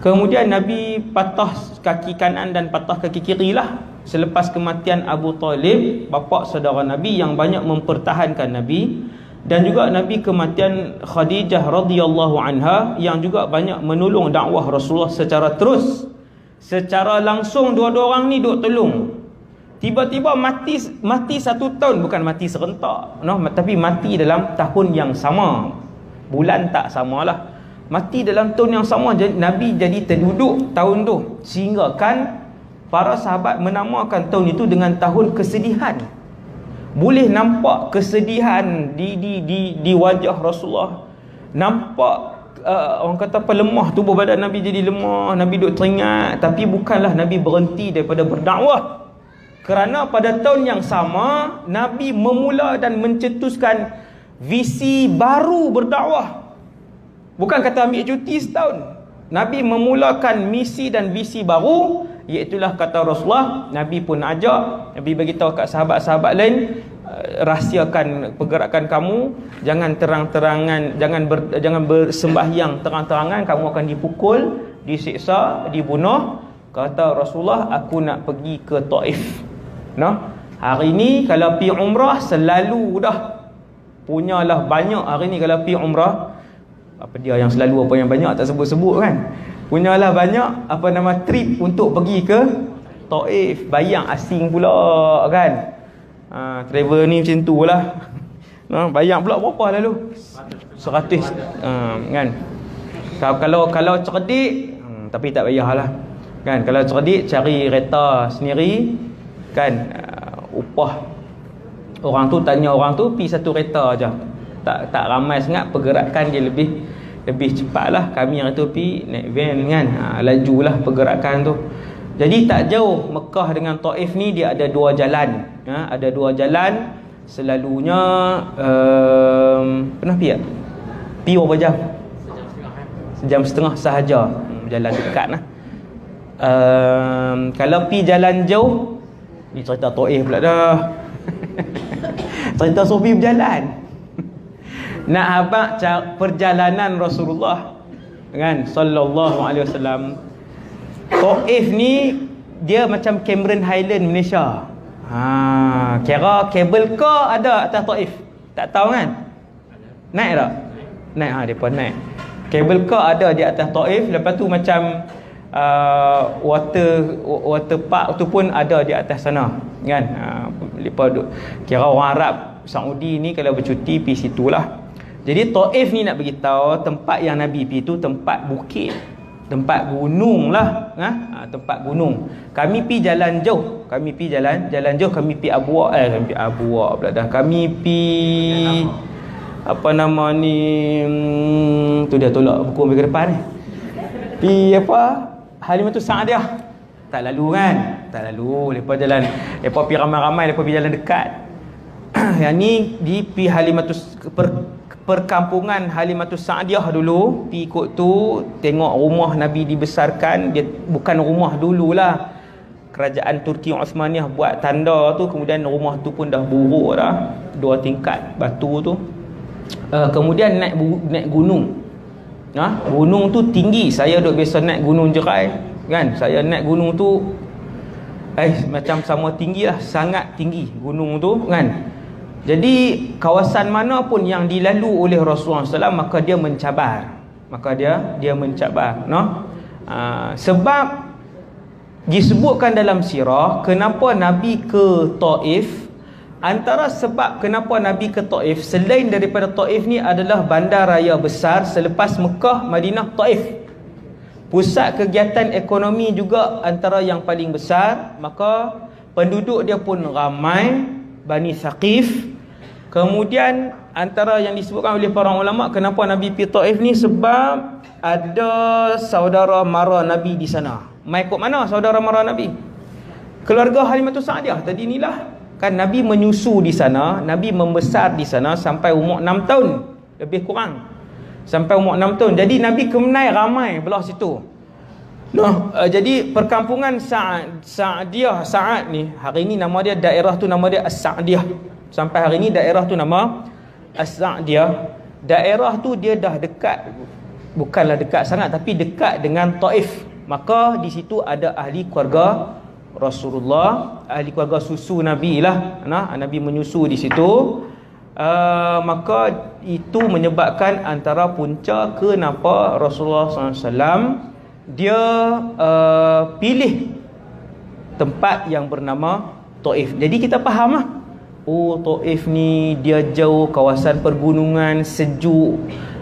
Kemudian Nabi patah kaki kanan dan patah kaki kiri lah. Selepas kematian Abu Talib, bapa saudara Nabi yang banyak mempertahankan Nabi, dan juga Nabi kematian Khadijah radhiyallahu anha yang juga banyak menolong dakwah Rasulullah secara langsung. Dua-dua orang ni duk tolong. Tiba-tiba mati 1 tahun, bukan mati serentak, tapi mati dalam tahun yang sama. Bulan tak samalah. Mati dalam tahun yang sama. Nabi jadi terduduk tahun tu, sehingga kan para sahabat menamakan tahun itu dengan tahun kesedihan. Boleh nampak kesedihan di wajah Rasulullah. Nampak orang kata apa, lemah, tubuh badan Nabi jadi lemah, Nabi duk teringat. Tapi bukanlah Nabi berhenti daripada berdakwah, kerana pada tahun yang sama Nabi memula dan mencetuskan visi baru berdakwah. Bukan kata ambil cuti setahun. Nabi memulakan misi dan visi baru, iaitulah kata Rasulullah, Nabi pun ajak, Nabi bagi tahu kat sahabat-sahabat lain, rahsiakan pergerakan kamu, jangan terang-terangan, jangan bersembahyang terang-terangan, kamu akan dipukul, disiksa, dibunuh. Kata Rasulullah, aku nak pergi ke Taif. Hari ni kalau pergi umrah selalu dah punyalah banyak. Hari ni kalau pergi umrah, apa dia yang selalu apa yang banyak tak sebut-sebut kan, punyalah banyak apa nama trip untuk pergi ke Taif. Bayang asing pula kan. Travel ni macam tu lah. Bayang pula berapa lalu 100 kan. Kalau cerdik tapi tak payahlah kan. Kalau cerdik cari kereta sendiri kan, upah orang tu, tanya orang tu, pergi satu kereta aja. Tak ramai sangat, pergerakan dia lebih cepat lah. Kami yang tu pergi naik van kan, lajulah pergerakan tu. Jadi tak jauh Mekah dengan Taif ni, dia ada dua jalan. Ada dua jalan. Selalunya pernah pergi tak? Pergi berapa jam? Sejam setengah sahaja. Jalan dekat lah. Kalau pergi jalan jauh, ni cerita Taif pula dah. Cerita Sofi berjalan. Nak habaq perjalanan Rasulullah kan sallallahu alaihi wasallam. Taif ni dia macam Cameron Highland Malaysia. Kira kabel car ada atas Taif. Tak tahu kan? Naik tak? Naik depa naik. Kabel car ada di atas Taif, lepas tu macam water park tu pun ada di atas sana kan. Lepas kira orang Arab Saudi ni kalau bercuti pergi situlah. Jadi Taif ni nak beritahu tempat yang Nabi pergi tu tempat bukit, tempat gunung lah, tempat gunung. Kami pergi jalan jauh, kami pergi jalan jauh, kami pergi Abuak pula dah. Kami pergi apa nama ni, tu dia tolak buku ambil ke depan ni. Pergi apa? Halimatus Sa'diyah. Tak lalu kan? Tak lalu. Lepas jalan, lepas pergi ramai-ramai, lepas pergi jalan dekat. Yang ni di pergi perkampungan Halimatus Sa'diyah dulu. Pergi ikut tu, tengok rumah Nabi dibesarkan. Dia bukan rumah dululah. Kerajaan Turki Osmaniyah buat tanda tu, kemudian rumah tu pun dah buruk dah. 2 tingkat batu tu. Kemudian naik gunung. Gunung tu tinggi. Saya duk biasa naik gunung Jerai kan. Saya naik gunung tu macam sama tinggi lah, sangat tinggi gunung tu kan. Jadi kawasan mana pun yang dilalu oleh Rasulullah SAW, maka dia mencabar. Dia mencabar, sebab disebutkan dalam sirah kenapa Nabi ke Taif. Antara sebab kenapa Nabi ke Taif, selain daripada Taif ni adalah bandar raya besar selepas Mekah, Madinah, Taif. Pusat kegiatan ekonomi juga antara yang paling besar, maka penduduk dia pun ramai, Bani Thaqif. Kemudian antara yang disebutkan oleh para ulama kenapa Nabi pergi Taif ni, sebab ada saudara mara Nabi di sana. Mai ikut mana saudara mara Nabi? Keluarga Halimatus Sa'diyah tadi inilah. Kan Nabi menyusu di sana, Nabi membesar di sana sampai umur 6 tahun. Lebih kurang. Sampai umur 6 tahun. Jadi Nabi kemenai ramai belah situ. Jadi perkampungan Sa'diyah, Sa'ad ni, hari ni nama dia, daerah tu nama dia As-Sa'diyah. Sampai hari ni daerah tu nama As-Sa'diyah. Daerah tu dia dah dekat, bukanlah dekat sangat, tapi dekat dengan Taif. Maka di situ ada ahli keluarga Rasulullah, ahli keluarga susu Nabi lah. Nabi menyusu di situ. Maka itu menyebabkan antara punca kenapa Rasulullah SAW dia pilih tempat yang bernama Taif. Jadi kita faham lah, Taif ni dia jauh, kawasan pergunungan, sejuk.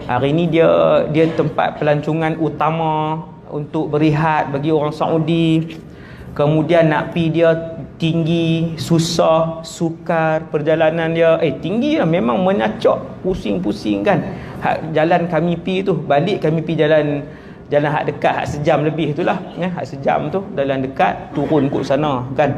Hari ni dia tempat pelancongan utama untuk berehat bagi orang Saudi. Kemudian nak pergi dia tinggi, susah, sukar perjalanan dia. Tinggi lah, memang menyacok, pusing-pusing kan. Jalan kami pi tu, balik kami pi jalan hak dekat, hak sejam lebih itulah ya, hak sejam tu jalan dekat, turun kot sana kan.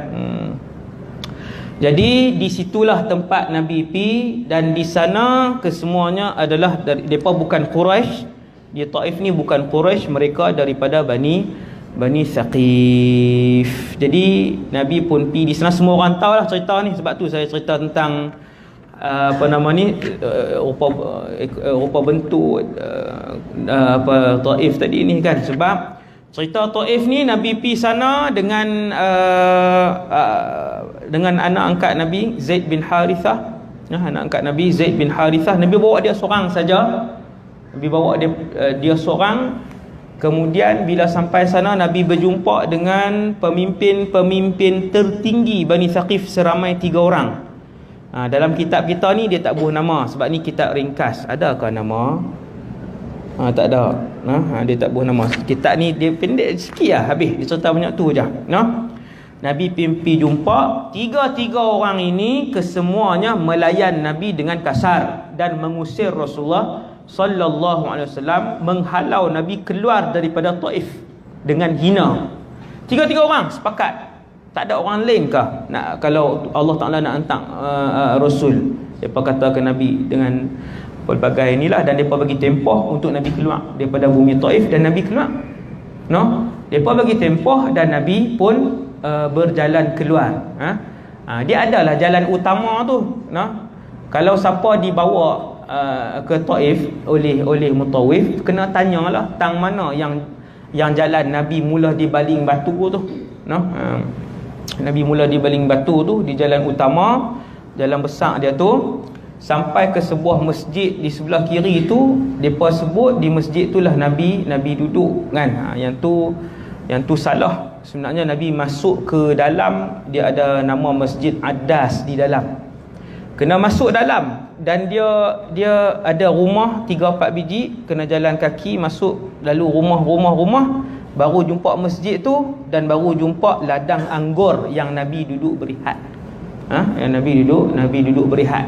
Jadi di situlah tempat Nabi pi, dan di sana kesemuanya adalah dari depa bukan Quraisy. Di Taif ni bukan Quraisy, mereka daripada Bani Thaqif. Jadi Nabi pun pi di sana, semua orang tahu lah cerita ni. Sebab tu saya cerita tentang rupa bentuk Taif tadi ni kan. Sebab cerita Taif ni Nabi pi sana dengan anak angkat Nabi Zaid bin Harithah. Anak angkat Nabi Zaid bin Harithah. Nabi bawa dia seorang saja. Nabi bawa dia seorang. Kemudian bila sampai sana, Nabi berjumpa dengan pemimpin tertinggi Bani Thaqif seramai 3 orang. Dalam kitab kita ni dia tak buah nama, sebab ni kitab ringkas. Adakah nama? Tak ada. Dia tak buah nama. Kitab ni dia pendek sikit lah, habis. Dia cerita banyak tu je. Nabi pimpi jumpa 3 orang ini, kesemuanya melayan Nabi dengan kasar dan mengusir Rasulullah sallallahu alaihi wasallam, menghalau Nabi keluar daripada Taif dengan hina. 3 orang sepakat. Tak ada orang lain kah kalau Allah Taala nak hantar Rasul? Depa kata ke Nabi dengan pelbagai inilah, dan depa bagi tempoh untuk Nabi keluar daripada bumi Taif, dan Nabi keluar. Depa bagi tempoh dan Nabi pun berjalan keluar. Dia adalah jalan utama tu. Kalau siapa dibawa ke Taif oleh mutawif, kena tanyalah tang mana yang jalan Nabi mula di baling batu tu. Nabi mula di baling batu tu, di jalan utama, jalan besar dia tu, sampai ke sebuah masjid di sebelah kiri tu. Depa sebut di masjid itulah Nabi duduk kan. Yang tu salah. Sebenarnya Nabi masuk ke dalam, dia ada nama Masjid Addas di dalam. Kena masuk dalam, dan dia ada rumah 3-4 biji, kena jalan kaki masuk, lalu rumah, baru jumpa masjid tu, dan baru jumpa ladang anggur yang Nabi duduk berehat. Yang Nabi duduk berehat.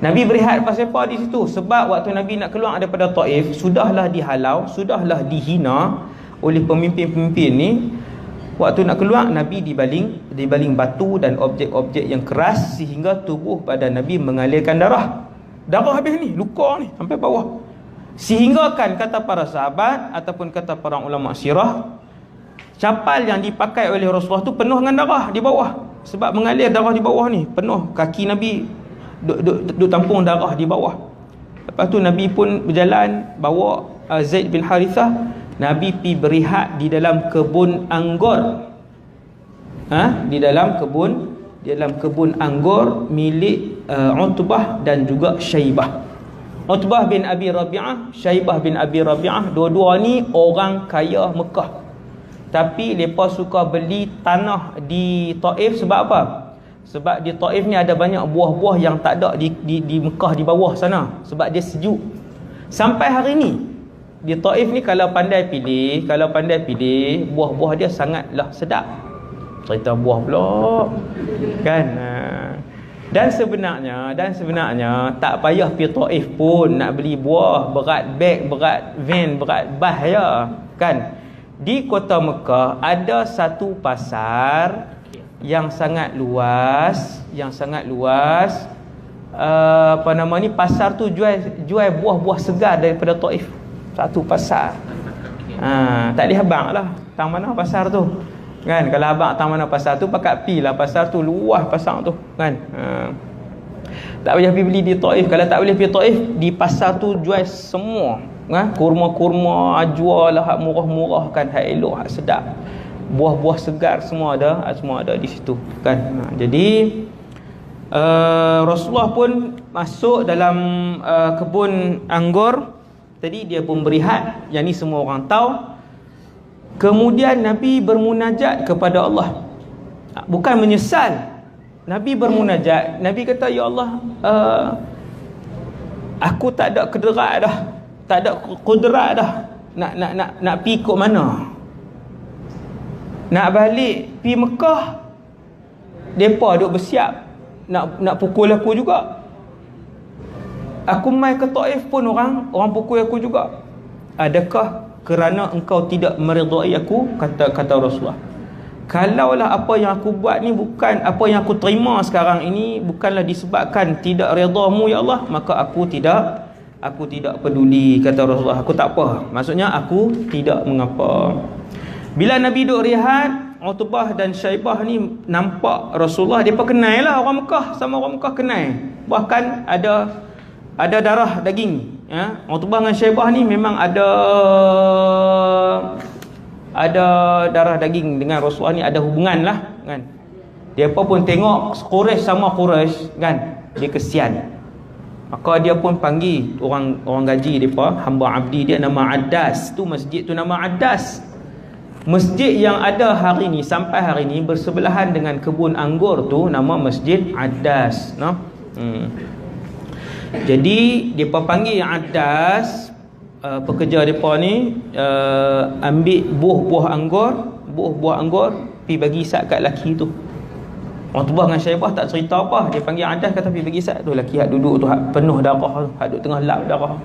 Nabi berehat pasal apa di situ? Sebab waktu Nabi nak keluar daripada Taif, sudahlah dihalau, sudahlah dihina oleh pemimpin-pemimpin ni. Waktu nak keluar, Nabi dibaling batu dan objek-objek yang keras, sehingga tubuh badan Nabi mengalirkan darah habis ni, luka ni sampai bawah. Sehingga kan kata para sahabat ataupun kata para ulama sirah, capal yang dipakai oleh Rasulullah tu penuh dengan darah di bawah. Sebab mengalir darah di bawah ni, penuh kaki Nabi duk tampung darah di bawah. Lepas tu Nabi pun berjalan bawa Zaid bin Harithah. Nabi pi berehat di dalam kebun anggur. Di dalam kebun anggur milik Utbah dan juga Syaibah. Utbah bin Abi Rabi'ah, Syaibah bin Abi Rabi'ah, dua-dua ni orang kaya Mekah. Tapi mereka suka beli tanah di Taif. Sebab apa? Sebab di Taif ni ada banyak buah-buah yang tak ada di Mekah di bawah sana. Sebab dia sejuk. Sampai hari ni di Taif ni kalau pandai pilih, buah-buah dia sangatlah sedap. Cerita buah pula kan. Dan sebenarnya tak payah pergi Taif pun nak beli buah, berat beg, berat van, berat bas ya kan. Di kota Mekah ada satu pasar yang sangat luas, pasar tu jual buah-buah segar daripada Taif. Satu pasar. Tak boleh abang lah tang mana pasar tu kan. Kalau abang tang mana pasar tu, pakat pi lah pasar tu, luas pasar tu kan. Tak payah pergi beli di Taif. Kalau tak boleh pergi Taif, di pasar tu jual semua kan. Kurma jual lah, hak murah-murah kan, hak elok, hak sedap, buah-buah segar semua ada di situ kan. Jadi Rasulullah pun masuk dalam kebun anggur tadi, dia pun berehat. Yang ni semua orang tahu. Kemudian Nabi bermunajat kepada Allah. Bukan menyesal. Nabi bermunajat. Nabi kata, ya Allah, aku tak ada kederat dah, tak ada kudrat dah nak pergi ikut mana. Nak balik pergi Mekah, depa duk bersiap nak pukul aku juga. Aku mai ke Taif pun orang pukul aku juga. Adakah kerana engkau tidak meridai aku? Kata Rasulullah. Kalaulah apa yang aku buat ni bukan apa yang aku terima sekarang ini bukanlah disebabkan tidak redamu ya Allah, maka aku tidak peduli, kata Rasulullah. Aku tak apa. Maksudnya aku tidak mengapa. Bila Nabi duduk rehat, Utbah dan Syaibah ni nampak Rasulullah. Mereka kenal lah orang Mekah, sama orang Mekah kenal. Bahkan ada darah daging. Ya, Utbah dengan Syaibah ni memang ada darah daging dengan Rasulullah ni, ada hubungan lah kan. Mereka pun tengok Quraisy sama Quraisy kan, dia kesian. Maka dia pun panggil orang gaji mereka, hamba abdi dia nama Addas. Tu masjid tu nama Addas. Masjid yang ada hari ni sampai hari ni bersebelahan dengan kebun anggur tu nama Masjid Addas, no? Jadi depa panggil Addas, pekerja depa ni ambil buah anggur pi bagi sat kat lelaki tu. Utbah dengan Syaibah tak cerita apa, dia panggil Addas kata pi bagi sat tu, lelaki hak duduk tu hak penuh darah tu, hak duduk tengah lap darah.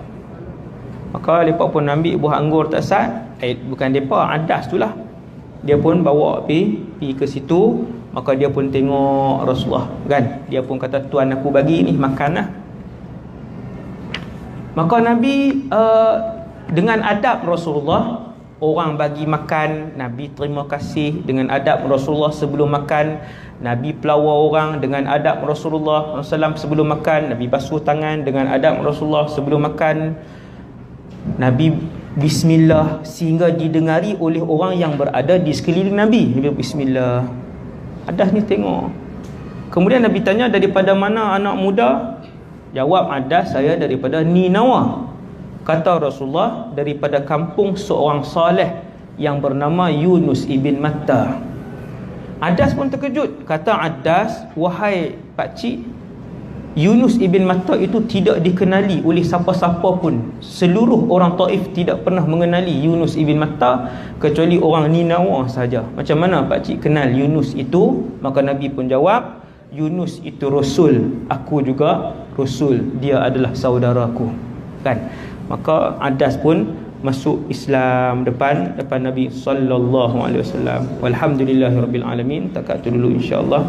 Maka depa pun ambil buah anggur tak sat, bukan depa, Addas tu lah. Dia pun bawa pi ke situ. Maka dia pun tengok Rasulullah kan. Dia pun kata tuan aku bagi ni makan lah. Maka Nabi dengan adab Rasulullah, orang bagi makan, Nabi terima kasih dengan adab Rasulullah sebelum makan. Nabi pelawar orang dengan adab Rasulullah SAW sebelum makan. Nabi basuh tangan dengan adab Rasulullah sebelum makan. Nabi bismillah sehingga didengari oleh orang yang berada di sekeliling Nabi. Nabi bismillah. Addas ni tengok. Kemudian Nabi tanya, daripada mana anak muda? Jawab Addas, saya daripada Ninawa. Kata Rasulullah, daripada kampung seorang saleh yang bernama Yunus ibn Matta. Addas pun terkejut. Kata Addas, wahai pakcik, Yunus ibn Matta itu tidak dikenali oleh siapa-siapa pun. Seluruh orang Taif tidak pernah mengenali Yunus ibn Matta kecuali orang Ninawa saja. Macam mana pakcik kenal Yunus itu? Maka Nabi pun jawab, Yunus itu Rasul, aku juga Rasul, dia adalah saudaraku. Kan? Maka Addas pun masuk Islam depan Nabi sallallahu alaihi wasallam. Walhamdulillahirabbil alamin. Takat tu dulu insya-Allah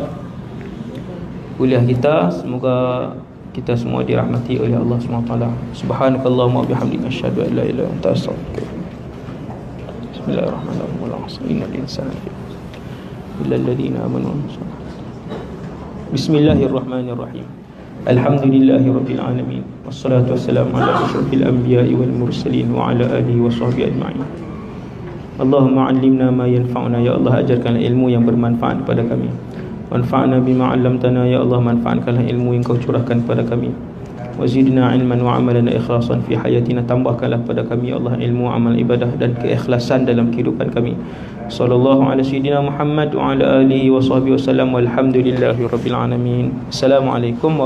kuliah kita. Semoga kita semua dirahmati oleh Allah SWT. Subhanakallahumma wa bihamdika asyhadu an la ilaha illa anta astaghfiruka. Bismillahirrahmanirrahim. Innal insana illa alladhina amanu. Bismillahirrahmanirrahim. Alhamdulillahirabbil alamin. Wassalatu wassalamu ala asyrafil anbiya'i wal mursalin wa ala alihi wa sahbihi ajma'in. Allahumma 'allimna ma yanfa'una, ya Allah ajarkanlah ilmu yang bermanfaat kepada kami. Wanfa'na bima 'allamtana, ya Allah manfaatkanlah ilmu yang kau curahkan kepada kami. Wazidna ilman wa amalan ikhlasan fi hayatina, tambahkanlah pada kami ya Allah ilmu, amal, ibadah dan keikhlasan dalam kehidupan kami. Sallallahu ala sayyidina Muhammad wa ala alihi wa sahbihi wasallam. Walhamdulillahirabbil alamin. Assalamualaikum warahmatullahi